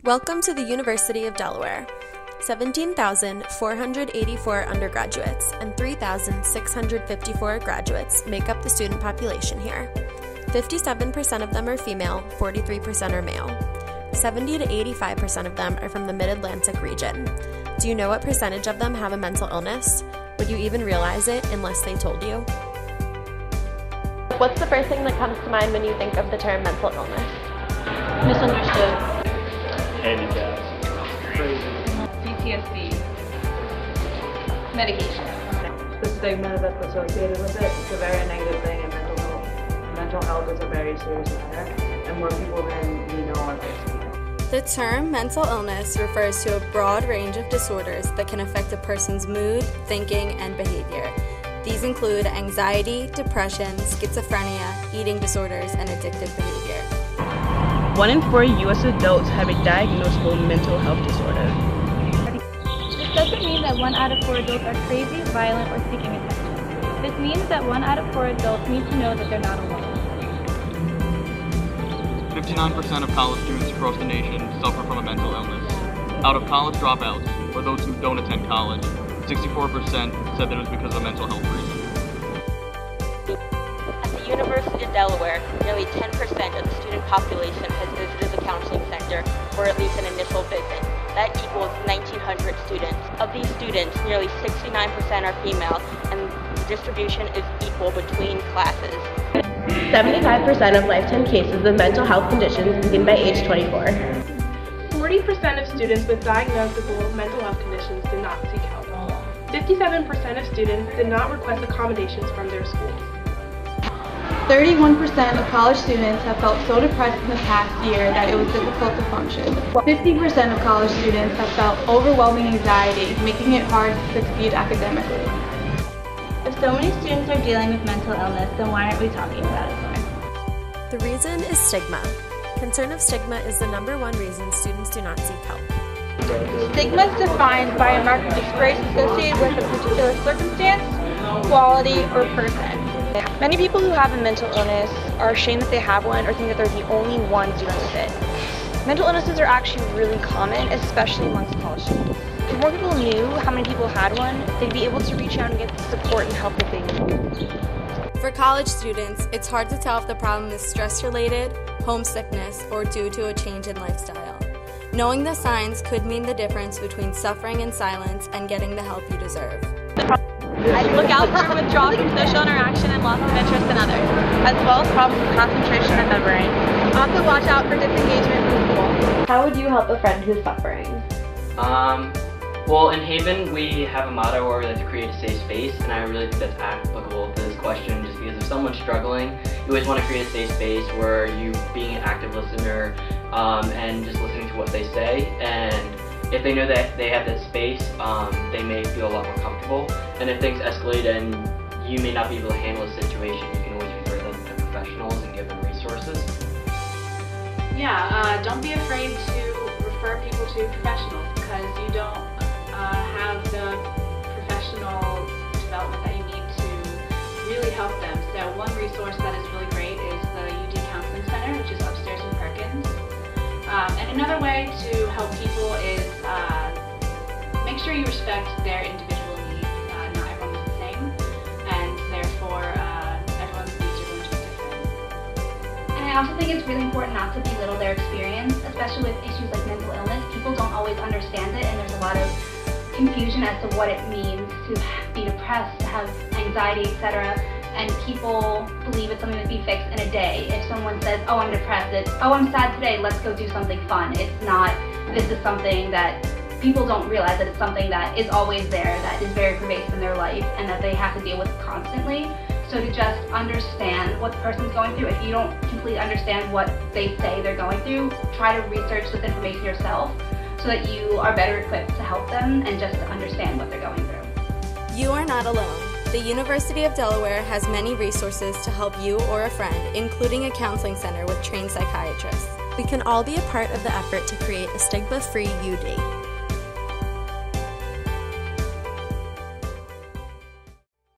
Welcome to the University of Delaware. 17,484 undergraduates and 3,654 graduates make up the student population here. 57% of them are female, 43% are male. 70 to 85% of them are from the Mid-Atlantic region. Do you know what percentage of them have a mental illness? Would you even realize it unless they told you? What's the first thing that comes to mind when you think of the term mental illness? Misunderstood. Handicaps. PTSD. Medication. The stigma that's associated with it. It's a very negative thing in mental health. Mental health is a very serious matter, and more people than we know are facing it. The term mental illness refers to a broad range of disorders that can affect a person's mood, thinking, and behavior. These include anxiety, depression, schizophrenia, eating disorders, and addictive behavior. 1 in 4 U.S. adults have a diagnosable mental health disorder. This doesn't mean that 1 out of 4 adults are crazy, violent, or seeking attention. This means that 1 out of 4 adults need to know that they're not alone. 59% of college students across the nation suffer from a mental illness. Out of college dropouts, or those who don't attend college, 64% said that it was because of a mental health reason. At the University of Delaware, nearly 10% of the student population has visited the counseling center for at least an initial visit. That equals 1,900 students. Of these students, nearly 69% are female, and the distribution is equal between classes. 75% of lifetime cases of mental health conditions begin by age 24. 40% of students with diagnosable mental health conditions did not seek help. 57% of students did not request accommodations from their schools. 31% of college students have felt so depressed in the past year that it was difficult to function. 50% of college students have felt overwhelming anxiety, making it hard to succeed academically. If so many students are dealing with mental illness, then why aren't we talking about it more? The reason is stigma. Concern of stigma is the #1 reason students do not seek help. Stigma is defined by a mark of disgrace associated with a particular circumstance, quality, or person. Many people who have a mental illness are ashamed that they have one or think that they're the only ones dealing with it. Mental illnesses are actually really common, especially amongst college students. If more people knew how many people had one, they'd be able to reach out and get the support and help that they need. For college students, it's hard to tell if the problem is stress-related, homesickness, or due to a change in lifestyle. Knowing the signs could mean the difference between suffering in silence and getting the help you deserve. I'd look out for withdrawal from social interaction and loss of interest in others, as well as problems with concentration and memory. Also watch out for disengagement from school. How would you help a friend who's suffering? Well, in Haven, we have a motto where we like to create a safe space, and I really think that's applicable to this question just because if someone's struggling, you always want to create a safe space where you being an active listener and just listening to what they say, and if they know that they have that space, they may feel a lot more comfortable, and if things escalate and you may not be able to handle a situation, you can always refer them to professionals and give them resources. Yeah, don't be afraid to refer people to professionals because you don't have the professional development that you need to really help them. So one resource that is really great is the UD Counseling Center, which is upstairs in Perkins. And another way to help people is make sure you respect their individual needs. Not everyone is the same, and therefore everyone's needs are going to be different. And I also think it's really important not to belittle their experience, especially with issues like mental illness. People don't always understand it, and there's a lot of confusion as to what it means to be depressed, to have anxiety, etc. And people believe it's something that can be fixed in a day. If someone says, oh, I'm depressed, it's, oh, I'm sad today, let's go do something fun. It's not, this is something that people don't realize that it's something that is always there, that is very pervasive in their life, and that they have to deal with constantly. So to just understand what the person's going through, if you don't completely understand what they say they're going through, try to research this information yourself so that you are better equipped to help them and just to understand what they're going through. You are not alone. The University of Delaware has many resources to help you or a friend, including a counseling center with trained psychiatrists. We can all be a part of the effort to create a stigma-free UD.